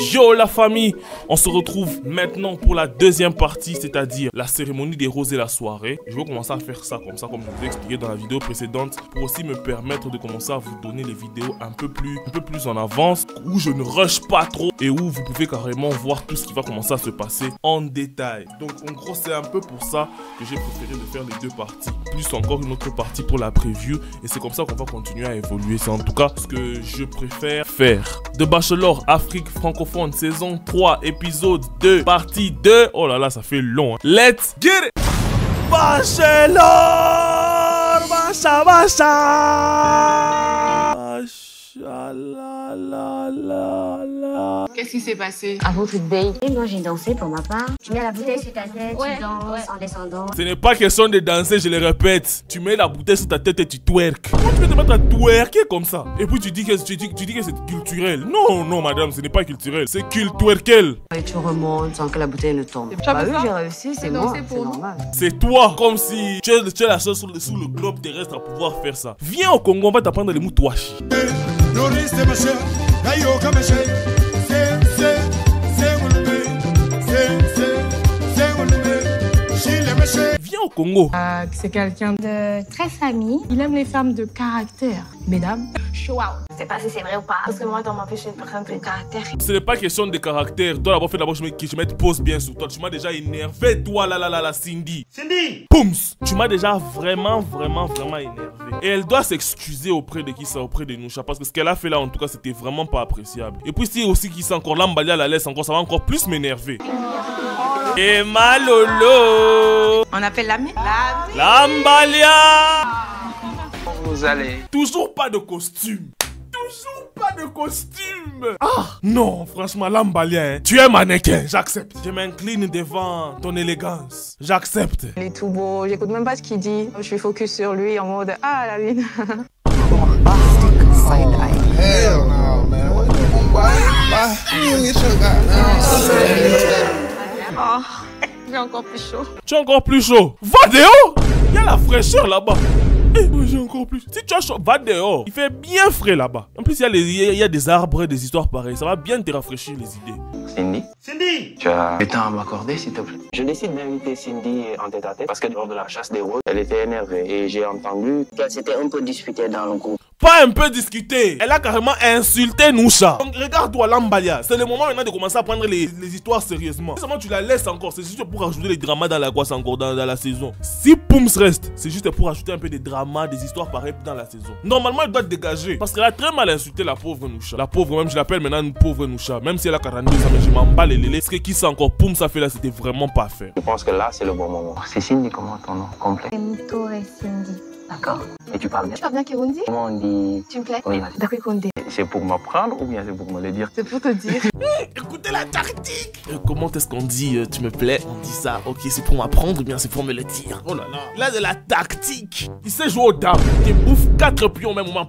Yo la famille, on se retrouve maintenant pour la deuxième partie, c'est-à-dire la cérémonie des roses et la soirée. Je vais commencer à faire ça comme ça, comme je vous ai expliqué dans la vidéo précédente, pour aussi me permettre de commencer à vous donner les vidéos un peu plus en avance, où je ne rush pas trop et où vous pouvez carrément voir tout ce qui va commencer à se passer en détail. Donc en gros, c'est un peu pour ça que j'ai préféré de faire les deux parties, plus encore une autre partie pour la preview, et c'est comme ça qu'on va continuer à évoluer. C'est en tout cas ce que je préfère faire. The Bachelor Afrique francophone saison 3 épisode 2 partie 2. Oh là là, ça fait long hein. Let's get it. Bachelor Qu'est-ce qui s'est passé? Un beau truc bail. Et moi j'ai dansé pour ma part. Tu mets la bouteille sur ta tête, tu danses en descendant. Ce n'est pas question de danser, je le répète. Tu mets la bouteille sur ta tête et tu twerk. Comment tu peux te mettre à twerker comme ça? Et puis tu dis que c'est culturel. Non, non madame, ce n'est pas culturel, c'est culturel. Et tu remontes sans que la bouteille ne tombe. Bah oui, j'ai réussi, c'est moi, c'est normal. C'est toi, comme si tu es la seule sous le globe terrestre à pouvoir faire ça. Viens au Congo, on va t'apprendre les mots touachi. Viens au Congo. C'est quelqu'un De très famille. Il aime les femmes de caractère. Mesdames, show out. Je sais pas si c'est vrai ou pas. Parce que moi dans ma vie je suis une personne de caractère. Ce n'est pas question de caractère. Toi d'abord, fais d'abord que je mette pause bien sur toi. Tu m'as déjà énervé, toi la Cindy. Cindy! Poums! Tu m'as déjà vraiment énervé. Et elle doit s'excuser auprès de qui ça? Auprès de Nusha. Parce que ce qu'elle a fait là, en tout cas, c'était vraiment pas appréciable. Et puis si aussi qui c'est encore l'emballer à la laisse encore, ça va encore plus m'énerver. Et Malolo! On appelle l'ami? L'Ambalia! Vous allez. Toujours pas de costume. Toujours pas de costume. Ah non, franchement, l'Ambalia, hein. Tu es mannequin, j'accepte. Je m'incline devant ton élégance. J'accepte. Il est tout beau, j'écoute même pas ce qu'il dit. Je suis focus sur lui en mode ah la lune. Hell no, man. What the fuck? You ain't get your goddamn. Oh, j'ai encore plus chaud. Tu es encore plus chaud. Va dehors. Il y a la fraîcheur là-bas. Eh, moi j'ai encore plus. Si tu as chaud, va dehors. Il fait bien frais là-bas. En plus, il y a des arbres, des histoires pareilles. Ça va bien te rafraîchir les idées. Cindy, tu as du temps à m'accorder, s'il te plaît? Je décide d'inviter Cindy en tête-à-tête parce que lors de la chasse des roses, elle était énervée et j'ai entendu qu'elle s'était un peu disputée dans le groupe. Pas un peu discuter. Elle a carrément insulté Nusha. Donc regarde-toi l'Ambalia. C'est le moment maintenant de commencer à prendre les histoires sérieusement. Seulement tu la laisses encore. C'est juste pour ajouter les dramas dans la guasse encore dans la saison. Si Poums reste, c'est juste pour ajouter un peu des dramas, des histoires pareilles dans la saison. Normalement elle doit dégager. Parce qu'elle a très mal insulté la pauvre Nusha. La pauvre, même je l'appelle maintenant une pauvre Nusha. Même si elle a 42 ans, mais je m'en bats les lélés. Ce que qui c'est encore Poums a fait là, c'était vraiment pas fait. Je pense que là, c'est le bon moment. C'est Cindy, comment ton nom complet? Muto et Cindy. D'accord. Et tu parles bien? Tu parles bien Kirundi? Comment on dit? Tu me plais? Oui, vas-y. D'accord Kirundi. C'est pour m'apprendre ou bien c'est pour me le dire? C'est pour te dire. Écoutez la tactique. Comment est-ce qu'on dit tu me plais? On dit ça. Ok, c'est pour m'apprendre ou bien c'est pour me le dire? Oh là là. Il a de la tactique. Il sait jouer aux dames. Il bouffe 4 pions au même moment.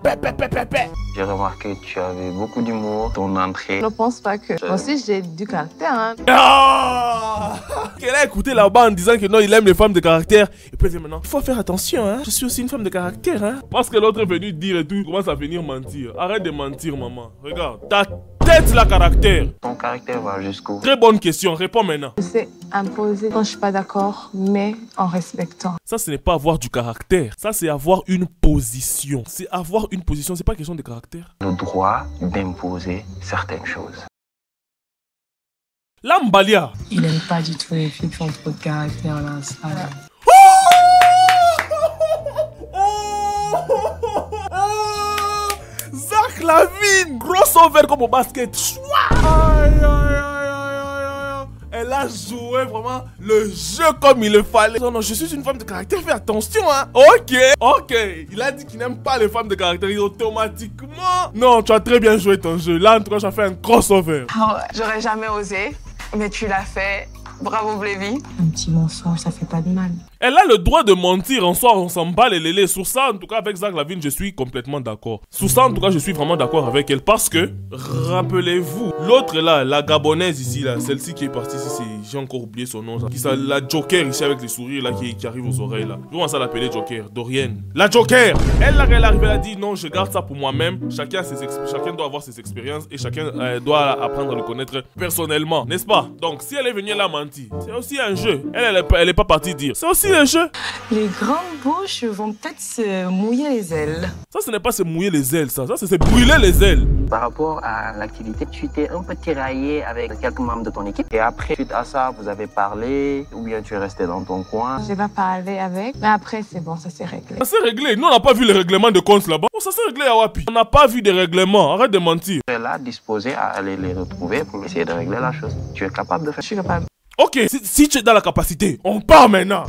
J'ai remarqué que tu avais beaucoup d'humour. Ton entrée. Je ne pense pas que... Moi aussi j'ai du caractère hein. Ah! Qu'elle a écouté là-bas en disant que non, il aime les femmes de caractère. Et puis elle dit maintenant, il faut faire attention, hein. Je suis aussi une femme de caractère, hein. Parce que l'autre est venu dire et tout, il commence à venir mentir. Arrête de mentir, maman. Regarde, ta tête, la caractère. Ton caractère va jusqu'où? Très bonne question, réponds maintenant. Je sais imposer quand je suis pas d'accord, mais en respectant. Ça, ce n'est pas avoir du caractère. Ça, c'est avoir une position. C'est avoir une position, c'est pas question de caractère. Le droit d'imposer certaines choses. L'Ambalia. Il aime pas du tout les filles qui ont trop de caractère là, ça. Zach Lavine, crossover comme au basket. Elle a joué vraiment le jeu comme il le fallait. Non, non, je suis une femme de caractère, fais attention, hein. Ok. Il a dit qu'il n'aime pas les femmes de caractère. Et automatiquement... Non, tu as très bien joué ton jeu. Là, en tout cas, tu as fait un crossover. Ah ouais, j'aurais jamais osé, mais tu l'as fait. Bravo Blévi. Un petit mensonge, ça fait pas de mal. Elle a le droit de mentir en soi, on s'en bat les lélés. Sur ça, en tout cas, avec Zach Lavine, je suis complètement d'accord. Sur ça, en tout cas, je suis vraiment d'accord avec elle. Parce que, rappelez-vous, l'autre là, la Gabonaise ici, là, celle-ci qui est partie ici, j'ai encore oublié son nom. Qui ça, la Joker ici avec les sourires là qui arrivent aux oreilles là. Comment ça l'appeler Joker? Dorian. La Joker. Elle là, elle arrive, elle a dit non, je garde ça pour moi-même. Chacun doit avoir ses expériences et chacun doit apprendre à le connaître personnellement, n'est-ce pas? Donc si elle est venue là mentir, c'est aussi un jeu. Elle est pas partie dire. C'est aussi un jeu. Les grandes bouches vont peut-être se mouiller les ailes. Ça, ce n'est pas se mouiller les ailes, ça c'est se brûler les ailes. Par rapport à l'activité, tu t'es un peu tiraillé avec quelques membres de ton équipe. Et après, suite à ça, vous avez parlé ou bien tu es resté dans ton coin? J'ai pas parlé avec, mais après c'est bon, ça s'est réglé. Ça s'est réglé. Nous, on n'a pas vu les règlements de compte là-bas. Oh, ça s'est réglé à Wapi. On n'a pas vu des règlements. Arrête de mentir. Tu es là, disposé à aller les retrouver pour essayer de régler la chose. Tu es capable de faire? Je suis capable. Ok, si tu es dans la capacité, on part maintenant.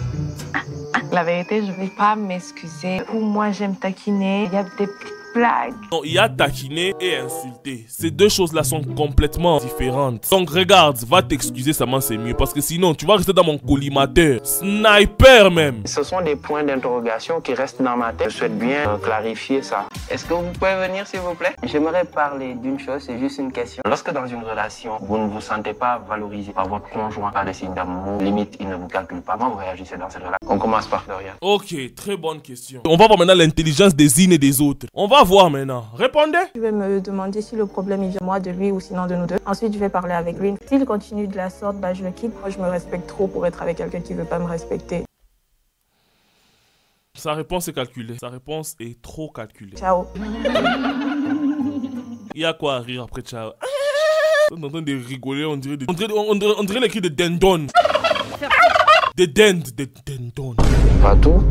La vérité, je vais pas m'excuser. Pour moi, j'aime taquiner. Il y a des petites blagues. Non, il y a taquiner et insulter. Ces deux choses-là sont complètement différentes. Donc regarde, va t'excuser, ça c'est mieux. Parce que sinon, tu vas rester dans mon collimateur. Sniper même. Ce sont des points d'interrogation qui restent dans ma tête. Je souhaite bien clarifier ça. Est-ce que vous pouvez venir, s'il vous plaît? J'aimerais parler d'une chose, c'est juste une question. Lorsque dans une relation, vous ne vous sentez pas valorisé par votre conjoint, par des signes d'amour, limite, il ne vous calcule pas, comment vous réagissez dans cette relation? On commence par Dorian. Ok, très bonne question. On va voir maintenant l'intelligence des unes et des autres. On va voir maintenant. Répondez. Je vais me demander si le problème il vient moi de lui ou sinon de nous deux. Ensuite, je vais parler avec lui. S'il continue de la sorte, bah, je le quitte. Moi, je me respecte trop pour être avec quelqu'un qui veut pas me respecter. Sa réponse est calculée. Sa réponse est trop calculée. Ciao. Il y a quoi à rire après ciao? On est en train de rigoler, on dirait les cris de Dendon. Des dendons. Pas tout.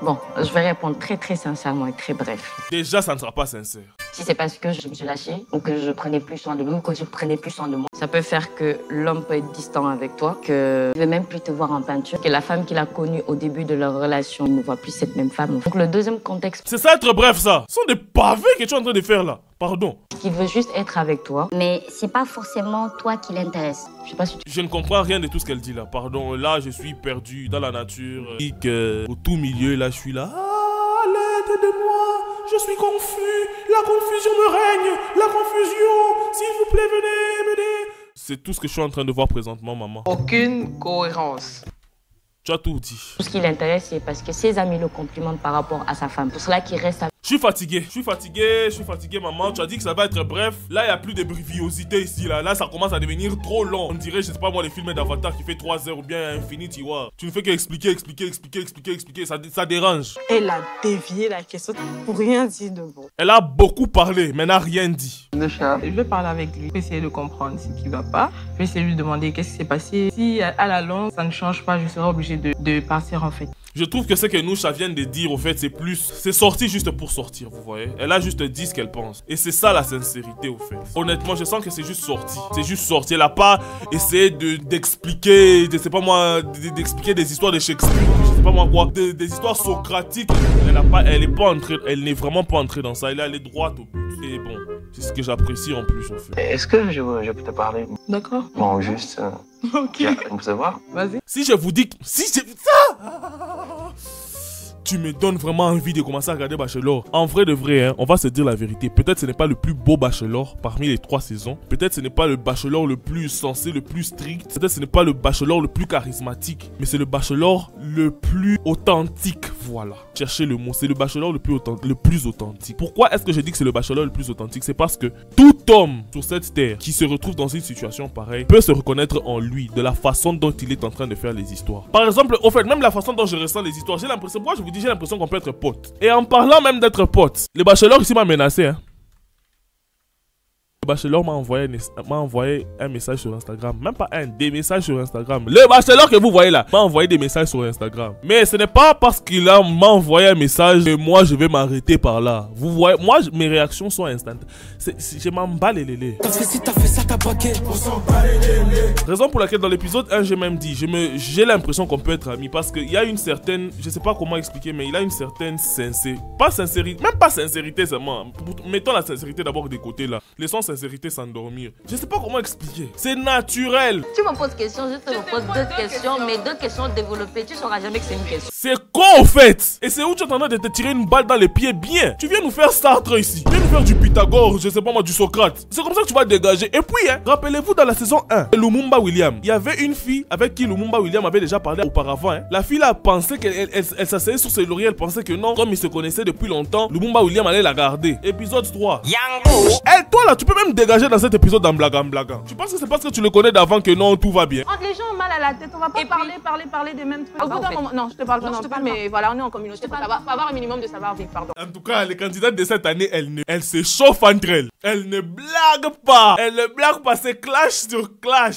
Bon, je vais répondre très sincèrement et très bref. Déjà, ça ne sera pas sincère. Si c'est parce que je me suis lâchée, ou que je prenais plus soin de lui, ou que je prenais plus soin de moi, ça peut faire que l'homme peut être distant avec toi, que ne veut même plus te voir en peinture, que la femme qu'il a connue au début de leur relation ne voit plus cette même femme. Donc le deuxième contexte... C'est ça être bref, ça. Ce sont des pavés que tu es en train de faire là. Pardon. Qu'il veut juste être avec toi. Mais c'est pas forcément toi qui l'intéresse. Je sais pas si tu... Je ne comprends rien de tout ce qu'elle dit là. Pardon, là je suis perdu dans la nature. Et que au tout milieu, là je suis là. Ah, à l'aide de moi, je suis confus. La confusion me règne. La confusion. S'il vous plaît, venez m'aider. C'est tout ce que je suis en train de voir présentement, maman. Aucune cohérence. Tu as tout dit. Tout ce qui l'intéresse, c'est parce que ses amis le complimentent par rapport à sa femme. Pour cela qu'il reste avec... Je suis fatigué, maman. Tu as dit que ça va être bref. Là, il n'y a plus de briviosité ici. Là, ça commence à devenir trop long. On dirait, je sais pas moi, les films d'Avatar qui fait 3 heures ou bien Infinity War. Tu ne fais qu'expliquer. Ça dérange. Elle a dévié la question pour rien dire de bon. Elle a beaucoup parlé, mais n'a rien dit. Je vais parler avec lui. Je vais essayer de comprendre ce qui va pas. Je vais essayer de lui demander qu'est-ce qui s'est passé. Si à la longue, ça ne change pas, je serai obligée de partir en fait. Je trouve que ce que Noucha vient de dire, au fait, c'est sorti juste pour sortir, vous voyez. Elle a juste dit ce qu'elle pense. Et c'est ça la sincérité, au fait. Honnêtement, je sens que c'est juste sorti. C'est juste sorti. Elle n'a pas essayé d'expliquer, je sais pas moi, d'expliquer des histoires de Shakespeare, je sais pas moi quoi, des histoires socratiques. Elle n'est vraiment pas entrée dans ça. Elle est allée droite au but. Et bon, c'est ce que j'apprécie en plus, en fait. Est-ce que je peux te parler? D'accord. Bon, juste... Ok. On peut se voir? Vas-y. Si je vous dis... Si c'est ça, tu me donnes vraiment envie de commencer à regarder Bachelor. En vrai de vrai, hein, on va se dire la vérité. Peut-être ce n'est pas le plus beau Bachelor parmi les 3 saisons. Peut-être ce n'est pas le Bachelor le plus sensé, le plus strict. Peut-être ce n'est pas le Bachelor le plus charismatique. Mais c'est le Bachelor le plus authentique. Voilà. Cherchez le mot. C'est le Bachelor le plus authentique. Pourquoi est-ce que je dis que c'est le Bachelor le plus authentique? C'est parce que tout homme sur cette terre qui se retrouve dans une situation pareille peut se reconnaître en lui de la façon dont il est en train de faire les histoires. Par exemple, au fait, même la façon dont je ressens les histoires, j'ai l'impression, moi je vous dis, j'ai l'impression qu'on peut être potes. Et en parlant même d'être potes, le Bachelor ici m'a menacé, hein. Le Bachelor m'a envoyé un message sur Instagram. Même pas des messages sur Instagram. Le Bachelor que vous voyez là m'a envoyé des messages sur Instagram. Mais ce n'est pas parce qu'il m'a envoyé un message que moi je vais m'arrêter par là. Vous voyez, moi mes réactions sont instantanément. Je m'en bats les lélés. Parce que si t'as fait ça, t'as paquet. On s'en bat les lélés. Raison pour laquelle dans l'épisode 1, j'ai même dit, j'ai l'impression qu'on peut être amis. Parce qu'il y a une certaine, je sais pas comment expliquer, mais il a une certaine sincérité. Pas sincérité, même pas sincérité seulement. Mettons la sincérité d'abord des côtés là. Laissons sincérité s'endormir. Je sais pas comment expliquer. C'est naturel. Tu me poses question, je te pose d'autres questions, mais 2 questions développées, tu sauras jamais que c'est une question. C'est con au fait. Et c'est où tu es en train de te tirer une balle dans les pieds bien. Tu viens nous faire Sartre ici. Tu viens faire du Pythagore, je sais pas moi, du Socrate. C'est comme ça que tu vas dégager. Et puis, hein, rappelez-vous dans la saison 1, Lumumba William, il y avait une fille avec qui Lumumba William avait déjà parlé auparavant. Hein. La fille là pensait qu'elle s'asseyait sur ses lauriers, elle pensait que non, comme ils se connaissaient depuis longtemps, Lumumba William allait la garder. Épisode 3. Elle, toi là, tu peux même dégager dans cet épisode en blaguant. Tu penses que c'est parce que tu le connais d'avant que non, tout va bien? Quand les gens ont mal à la tête, on va pas parler des mêmes trucs. Au bout d'un moment, non, je te parle pas non plus, mais voilà, on est en communauté, faut avoir un minimum de savoir-vivre, pardon. En tout cas, les candidates de cette année, elles se chauffent entre elles. Elles ne blaguent pas. Elles ne blaguent pas, c'est clash sur clash.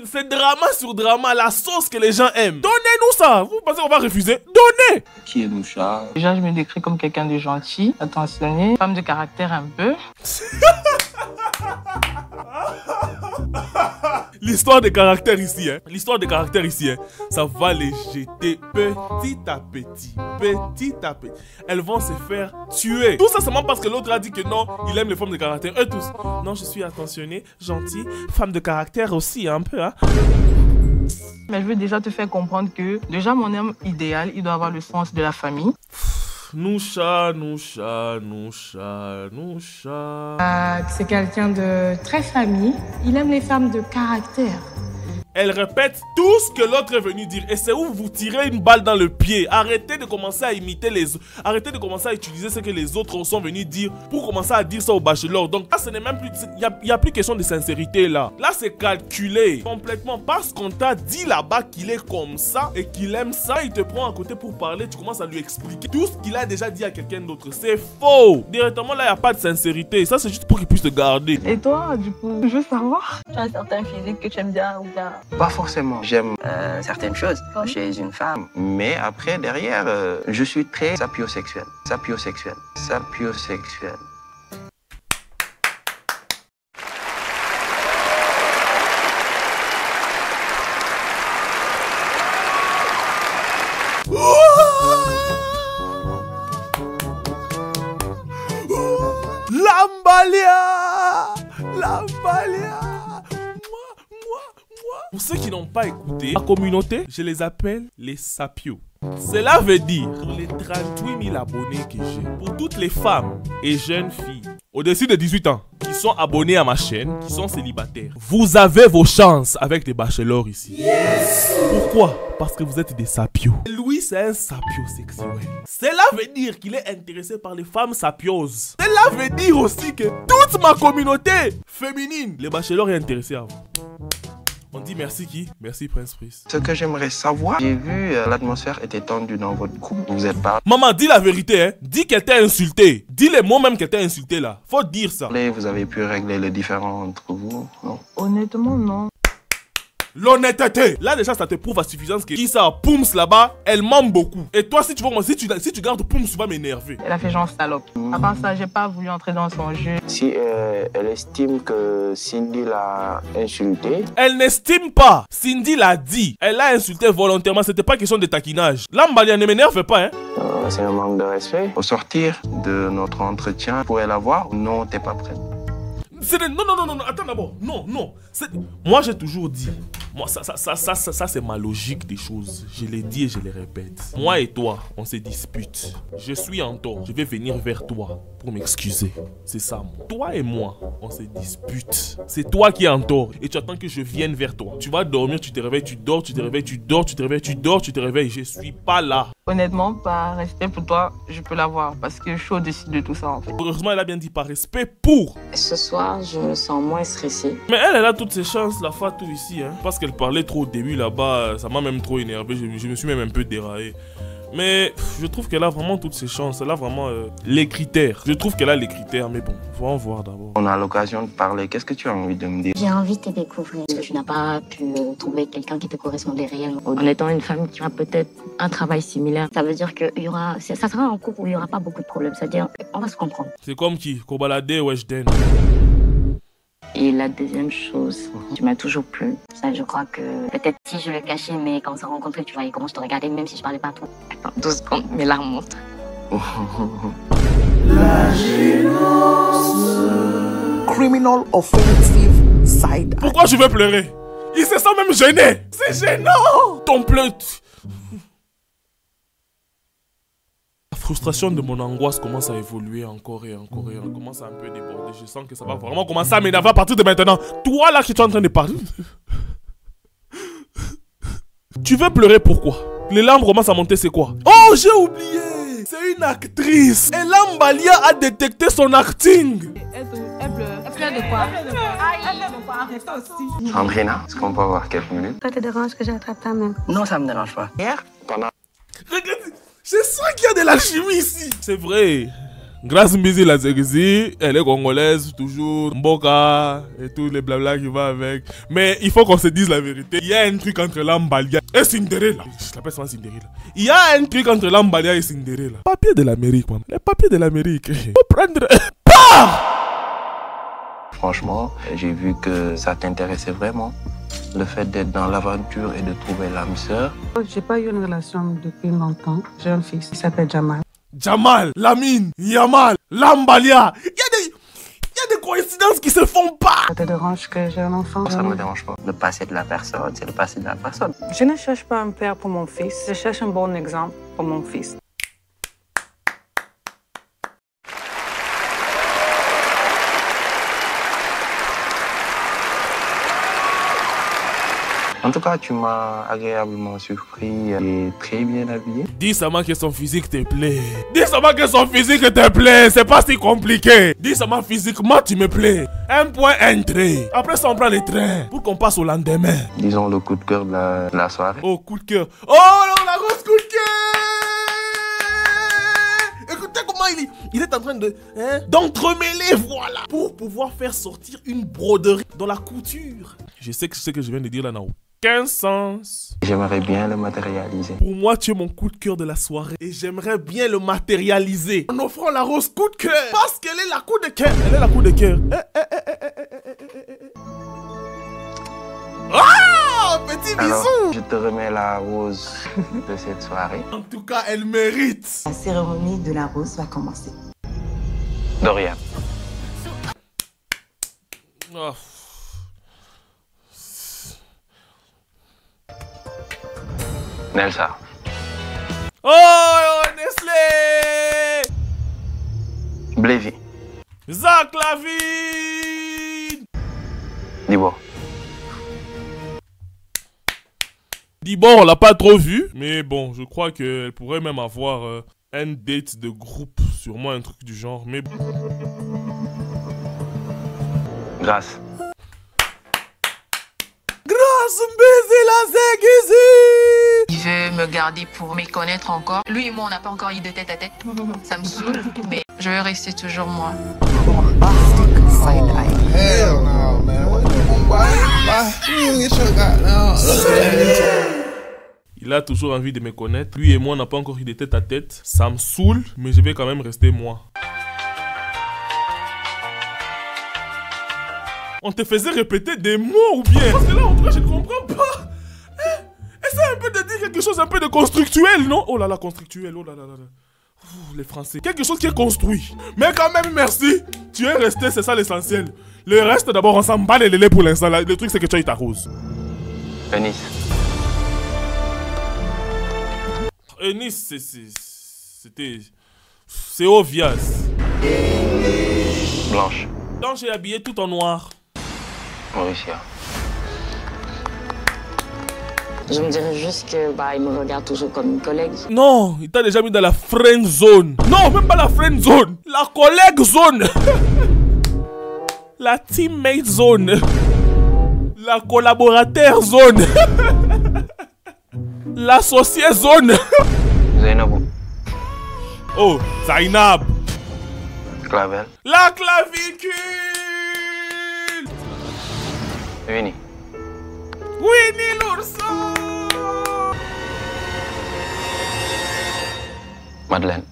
C'est drama sur drama, la sauce que les gens aiment. Donnez-nous ça. Vous pensez qu'on va refuser? Donnez. Qui est Moucha? Déjà, je me décris comme quelqu'un de gentil, attentionné, femme de caractère un peu. L'histoire des caractères ici, hein. L'histoire des caractères ici, hein. Ça va les jeter petit à petit. Petit à petit. Elles vont se faire tuer. Tout ça seulement parce que l'autre a dit que non, il aime les femmes de caractère. Eux tous. Non, je suis attentionné, gentil, femme de caractère aussi, un peu, hein. Mais je veux déjà te faire comprendre que, déjà, mon homme idéal, il doit avoir le sens de la famille. Noucha. C'est quelqu'un de très famille. Il aime les femmes de caractère. Elle répète tout ce que l'autre est venu dire. Et c'est où vous tirez une balle dans le pied. Arrêtez de commencer à imiter les autres. Arrêtez de commencer à utiliser ce que les autres sont venus dire pour commencer à dire ça au bachelor. Donc là, ce n'est même plus... Il n'y a plus question de sincérité là. Là, c'est calculé complètement parce qu'on t'a dit là-bas qu'il est comme ça et qu'il aime ça. Il te prend à côté pour parler. Tu commences à lui expliquer tout ce qu'il a déjà dit à quelqu'un d'autre. C'est faux. Directement, là, il n'y a pas de sincérité. Ça, c'est juste pour qu'il puisse te garder. Et toi, du coup, je veux savoir. Tu as un certain physique que tu aimes bien ou bien... Pas forcément. J'aime certaines choses chez une femme. Mais après, derrière, je suis très sapiosexuel. Sapiosexuel. Lambalia. Pour ceux qui n'ont pas écouté, la communauté, je les appelle les sapios. Cela veut dire, pour les 38 000 abonnés que j'ai, pour toutes les femmes et jeunes filles au-dessus de 18 ans qui sont abonnés à ma chaîne, qui sont célibataires, vous avez vos chances avec des bachelors ici. Yes. Pourquoi? Parce que vous êtes des sapios. Louis, c'est un sapiosexuel. Cela veut dire qu'il est intéressé par les femmes sapioses. Cela veut dire aussi que toute ma communauté féminine, les bachelors est intéressé à vous. On dit merci qui? Merci Prince Pris. Ce que j'aimerais savoir, j'ai vu l'atmosphère était tendue dans votre couple. Vous êtes pas... Maman, dis la vérité, hein. Dis qu'elle t'a insulté. Dis les mots même qu'elle t'a insulté là. Faut dire ça. Vous avez pu régler les différends entre vous, non? Honnêtement, non. L'honnêteté. Là déjà ça te prouve à suffisance que qui ça Poums là-bas, elle ment beaucoup. Et toi si tu vois moi, si tu gardes Poums, tu vas m'énerver. Elle a fait genre salope. À part ça, j'ai pas voulu entrer dans son jeu. Si elle estime que Cindy l'a insulté. Elle n'estime pas. Cindy l'a dit. Elle l'a insulté volontairement. C'était pas question de taquinage. Lambalia ne m'énerve pas, hein. C'est un manque de respect. Au sortir de notre entretien, vous pouvez la voir. Non, t'es pas prête. Non, attends d'abord. Non. Moi, j'ai toujours dit. Moi, ça c'est ma logique des choses. Je l'ai dit et je le répète. Moi et toi, on se dispute. Je suis en tort. Je vais venir vers toi pour m'excuser. C'est ça, moi. Toi et moi, on se dispute. C'est toi qui es en tort. Et tu attends que je vienne vers toi. Tu vas dormir, tu te réveilles, tu dors, tu te réveilles, tu dors, tu te réveilles, tu dors, tu te réveilles. Je suis pas là. Honnêtement, par respect pour toi, je peux l'avoir. Parce que je suis au-dessus de tout ça, en fait. Heureusement, elle a bien dit par respect pour. Ce soir, je me sens moins stressée. Mais elle a toutes ses chances, la Fatou ici, hein. Parce qu'elle parlait trop au début là-bas, ça m'a même trop énervé. Je me suis même un peu déraillé. Mais je trouve qu'elle a vraiment toutes ses chances. Elle a vraiment les critères. Je trouve qu'elle a les critères, mais bon, faut en voir d'abord. On a l'occasion de parler. Qu'est-ce que tu as envie de me dire? J'ai envie de te découvrir. Parce que tu n'as pas pu trouver quelqu'un qui te correspondait réellement. En étant une femme qui a peut-être un travail similaire. Ça veut dire que ça sera un couple où il n'y aura pas beaucoup de problèmes. C'est-à-dire, on va se comprendre. C'est comme qui? Kobalade ou Ejden? Et la deuxième chose, tu m'as toujours plu. Ça, je crois que peut-être si je le cachais, mais quand on s'est rencontrés, tu voyais comment je te regardais, même si je parlais pas trop. Attends, 12 secondes, mes larmes montent. La gênance. Criminal offensive side. Pourquoi je vais pleurer? Il se sent même gêné. C'est gênant. Ton pleur. frustration de mon angoisse commence à évoluer encore et encore et on commence à un peu déborder. Je sens que ça va vraiment commencer à m'énerver à partir de maintenant. Toi là qui es en train de parler. Tu veux pleurer pourquoi? Les larmes commencent à monter, c'est quoi? Oh, j'ai oublié! C'est une actrice! Et Lambalia a détecté son acting! Elle pleure. Elle pleure de quoi? Elle pleure de quoi? Arrête aussi. Andrina, est-ce qu'on peut avoir quelques minutes? Ça te dérange que j'attrape ta main? Non, ça me dérange pas. Hier, pendant... Regarde, je sens qu'il y a de l'alchimie ici! C'est vrai! Grâce Mbizi la Zegzi, elle est congolaise, toujours Mboka et tous les blabla qui vont avec. Mais il faut qu'on se dise la vérité. Il y a un truc entre Lambalia et Cinderella. Je l'appelle souvent Cinderella. Il y a un truc entre Lambalia et Cinderella. Papier de l'Amérique, maman. Les papiers de l'Amérique. Faut prendre... Franchement, j'ai vu que ça t'intéressait vraiment. Le fait d'être dans l'aventure et de trouver l'âme sœur. J'ai pas eu une relation depuis longtemps. J'ai un fils, il s'appelle Jamal. Jamal, Lamine, Yamal, Lambalia. Il y a des coïncidences qui se font pas. Ça te dérange que j'ai un enfant? Ça ne me dérange pas. Le passé de la personne, c'est le passé de la personne. Je ne cherche pas un père pour mon fils. Je cherche un bon exemple pour mon fils. En tout cas, tu m'as agréablement surpris et très bien habillé. Dis seulement que son physique te plaît. Dis seulement que son physique te plaît. C'est pas si compliqué. Dis seulement physiquement tu me plais. Un point, un trait. Après ça, on prend les trains pour qu'on passe au lendemain. Disons le coup de cœur de la soirée. Oh, coup de cœur. Oh non, la grosse coup de cœur. Écoutez comment il est en train de d'entremêler, voilà, pour pouvoir faire sortir une broderie dans la couture. Je sais que ce que je viens de dire là n'a aucun sens. J'aimerais bien le matérialiser. Pour moi, tu es mon coup de cœur de la soirée. Et j'aimerais bien le matérialiser en offrant la rose coup de cœur. Parce qu'elle est la coup de cœur. Elle est la coup de cœur. Ah, petit bisou. Alors, je te remets la rose de cette soirée. En tout cas, elle mérite. La cérémonie de la rose va commencer. Dorian. Oh. Nelsa. Oh, Nestlé. Blévi. Zach Lavine. Dibo. Dibo, on l'a pas trop vu. Mais bon, je crois qu'elle pourrait même avoir un date de groupe. Sûrement un truc du genre. Mais bon. Grâce. Grâce Mbizi la Zegzi. Il veut me garder pour me connaître encore. Lui et moi, on n'a pas encore eu de tête à tête. Ça me saoule, mais je veux rester toujours moi. Hell no, man. What you doing, boy? You get your goddamn. Il a toujours envie de me connaître. Lui et moi, on n'a pas encore eu de tête à tête. Ça me saoule, mais je vais quand même rester moi. On te faisait répéter des mots ou bien? Parce que là, en tout cas, je ne comprends pas. Essaye un peu de dire quelque chose un peu de constructuel, non? Oh là là, constructuel, oh là là là là. Ouh, les Français. Quelque chose qui est construit. Mais quand même, merci. Tu es resté, c'est ça l'essentiel. Le reste, d'abord, on s'en bat les lélés pour l'instant. Le truc, c'est que tu as eu ta rose. Eunice. Eunice, c'est obvious. Blanche. Donc, j'ai habillé tout en noir. Mauricia. Je me dirais juste que il me regarde toujours comme une collègue. Non, il t'a déjà mis dans la friend zone. Non, même pas la friend zone. La collègue zone. La teammate zone. La collaborateur zone. L'associé zone. Zainabou. Oh, Zainab. Clavel. La clavicule. Winnie. Winnie l'ourson. Madeleine.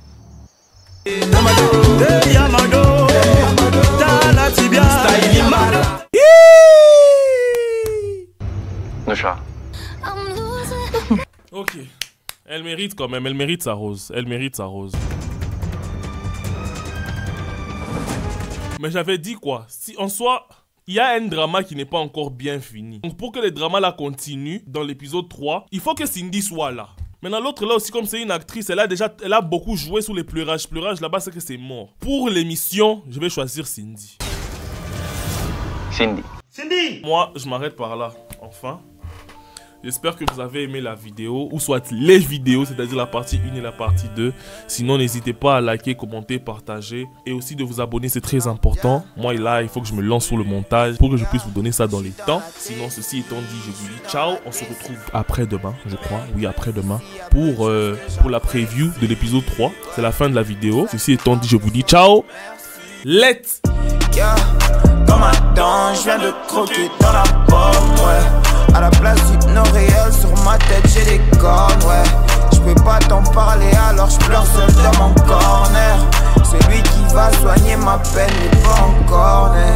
Nusha. Ok. Elle mérite quand même, elle mérite sa rose. Elle mérite sa rose. Mais j'avais dit quoi? Si en soi, il y a un drama qui n'est pas encore bien fini. Donc pour que le drama là continue dans l'épisode 3, il faut que Cindy soit là. Maintenant, l'autre là aussi, comme c'est une actrice, elle a beaucoup joué sur les pleurages. Pleurage là-bas, c'est que c'est mort. Pour l'émission, je vais choisir Cindy. Cindy. Moi, je m'arrête par là. Enfin. J'espère que vous avez aimé la vidéo, ou soit les vidéos, c'est-à-dire la partie 1 et la partie 2. Sinon, n'hésitez pas à liker, commenter, partager. Et aussi de vous abonner, c'est très important. Moi, là, il faut que je me lance sur le montage pour que je puisse vous donner ça dans les temps. Sinon, ceci étant dit, je vous dis ciao. On se retrouve après-demain, je crois. Oui, après-demain. Pour la preview de l'épisode 3. C'est la fin de la vidéo. Ceci étant dit, je vous dis ciao. Let's Comme un dent, je viens de croquer dans la pomme, ouais. À la place d'hypno réel, sur ma tête j'ai des cornes, ouais. Je peux pas t'en parler alors je pleure seul dans mon corner. C'est lui qui va soigner ma peine, mais pas encore, né.